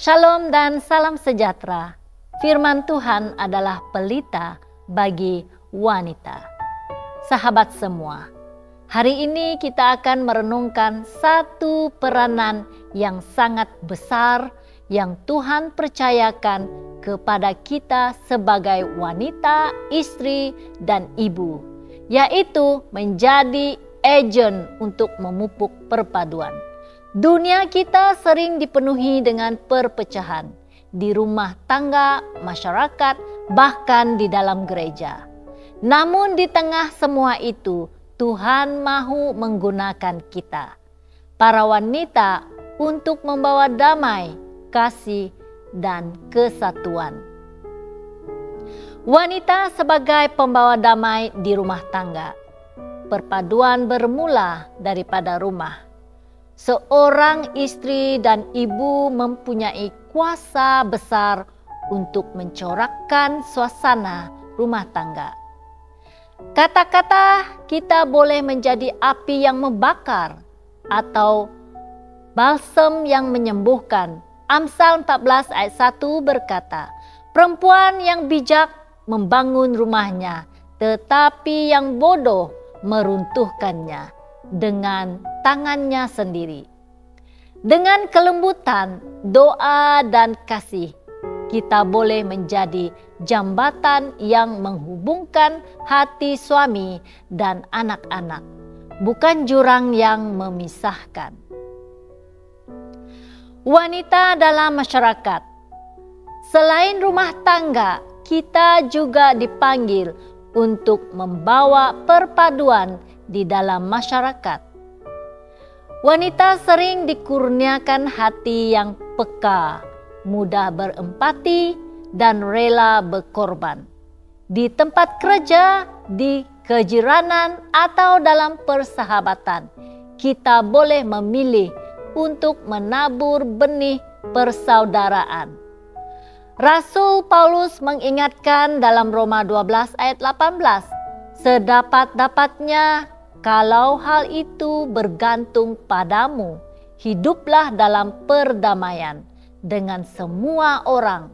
Shalom dan salam sejahtera. Firman Tuhan adalah pelita bagi wanita. Sahabat semua, hari ini kita akan merenungkan satu peranan yang sangat besar yang Tuhan percayakan kepada kita sebagai wanita, istri, dan ibu, yaitu menjadi agen untuk memupuk perpaduan. Dunia kita sering dipenuhi dengan perpecahan di rumah tangga, masyarakat, bahkan di dalam gereja. Namun di tengah semua itu, Tuhan mahu menggunakan kita, para wanita, untuk membawa damai, kasih, dan kesatuan. Wanita sebagai pembawa damai di rumah tangga. Perpaduan bermula daripada rumah. Seorang istri dan ibu mempunyai kuasa besar untuk mencorakkan suasana rumah tangga. Kata-kata kita boleh menjadi api yang membakar atau balsam yang menyembuhkan. Amsal 14 ayat 1 berkata, perempuan yang bijak membangun rumahnya, tetapi yang bodoh meruntuhkannya dengan tangannya sendiri. Dengan kelembutan, doa, dan kasih, kita boleh menjadi jambatan yang menghubungkan hati suami dan anak-anak, bukan jurang yang memisahkan. Wanita dalam masyarakat. Selain rumah tangga, kita juga dipanggil untuk membawa perpaduan di dalam masyarakat. Wanita sering dikurniakan hati yang peka, mudah berempati, dan rela berkorban. Di tempat kerja, di kejiranan, atau dalam persahabatan, kita boleh memilih untuk menabur benih persaudaraan. Rasul Paulus mengingatkan dalam Roma 12 ayat 18, sedapat-dapatnya kalau hal itu bergantung padamu, hiduplah dalam perdamaian dengan semua orang.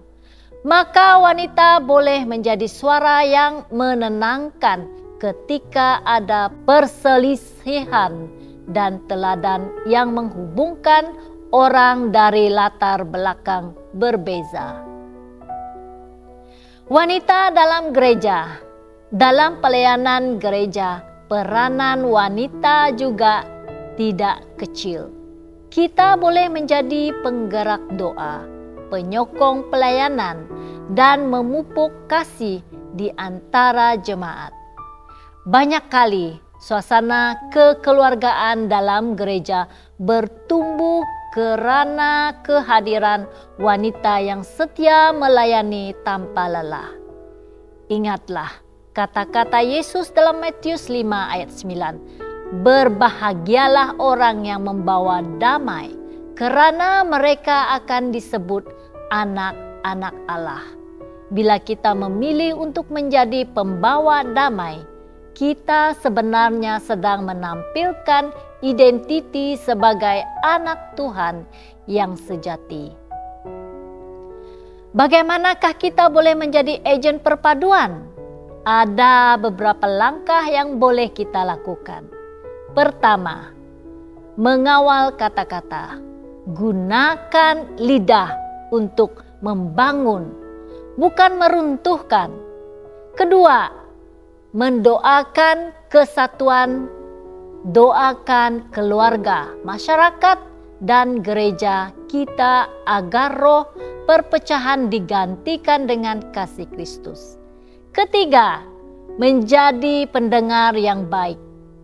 Maka wanita boleh menjadi suara yang menenangkan ketika ada perselisihan dan teladan yang menghubungkan orang dari latar belakang berbeza. Wanita dalam gereja. Dalam pelayanan gereja, peranan wanita juga tidak kecil. Kita boleh menjadi penggerak doa, penyokong pelayanan, dan memupuk kasih di antara jemaat. Banyak kali suasana kekeluargaan dalam gereja bertumbuh karena kehadiran wanita yang setia melayani tanpa lelah. Ingatlah kata-kata Yesus dalam Matius 5 ayat 9. Berbahagialah orang yang membawa damai, karena mereka akan disebut anak-anak Allah. Bila kita memilih untuk menjadi pembawa damai, kita sebenarnya sedang menampilkan identiti sebagai anak Tuhan yang sejati. Bagaimanakah kita boleh menjadi agen perpaduan? Ada beberapa langkah yang boleh kita lakukan. Pertama, mengawal kata-kata. Gunakan lidah untuk membangun, bukan meruntuhkan. Kedua, mendoakan kesatuan. Doakan keluarga, masyarakat, dan gereja kita agar roh perpecahan digantikan dengan kasih Kristus. Ketiga, menjadi pendengar yang baik.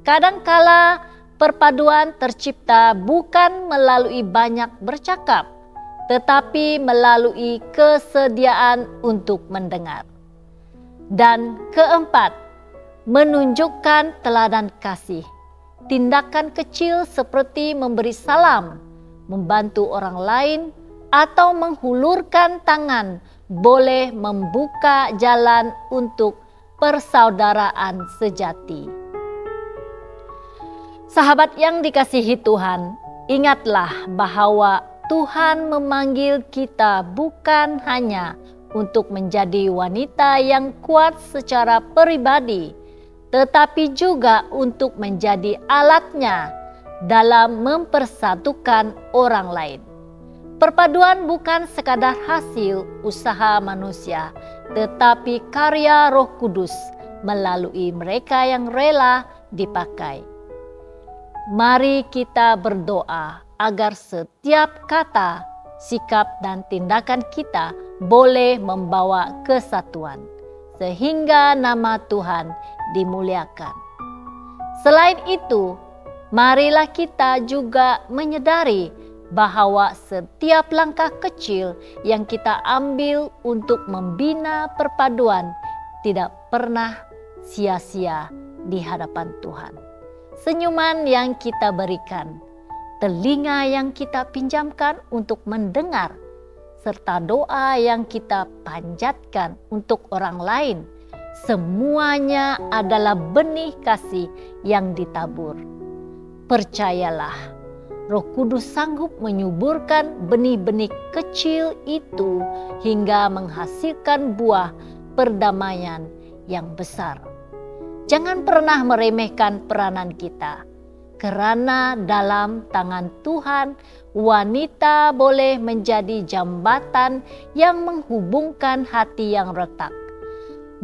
Kadangkala perpaduan tercipta bukan melalui banyak bercakap, tetapi melalui kesediaan untuk mendengar. Dan keempat, menunjukkan teladan kasih. Tindakan kecil seperti memberi salam, membantu orang lain, atau menghulurkan tangan boleh membuka jalan untuk persaudaraan sejati. Sahabat yang dikasihi Tuhan, ingatlah bahwa Tuhan memanggil kita bukan hanya untuk menjadi wanita yang kuat secara pribadi, tetapi juga untuk menjadi alatnya dalam mempersatukan orang lain. Perpaduan bukan sekadar hasil usaha manusia, tetapi karya Roh Kudus melalui mereka yang rela dipakai. Mari kita berdoa agar setiap kata, sikap, dan tindakan kita boleh membawa kesatuan, sehingga nama Tuhan dimuliakan. Selain itu, marilah kita juga menyadari bahwa setiap langkah kecil yang kita ambil untuk membina perpaduan tidak pernah sia-sia di hadapan Tuhan. Senyuman yang kita berikan, telinga yang kita pinjamkan untuk mendengar, serta doa yang kita panjatkan untuk orang lain, semuanya adalah benih kasih yang ditabur. Percayalah, Roh Kudus sanggup menyuburkan benih-benih kecil itu hingga menghasilkan buah perdamaian yang besar. Jangan pernah meremehkan peranan kita, karena dalam tangan Tuhan, wanita boleh menjadi jambatan yang menghubungkan hati yang retak,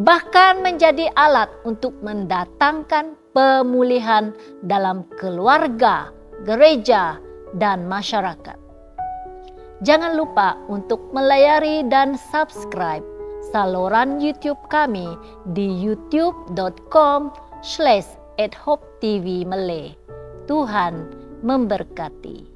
bahkan menjadi alat untuk mendatangkan pemulihan dalam keluarga, gereja, dan masyarakat. Jangan lupa untuk melayari dan subscribe saluran YouTube kami di youtube.com/@hopetv Malay. Tuhan memberkati.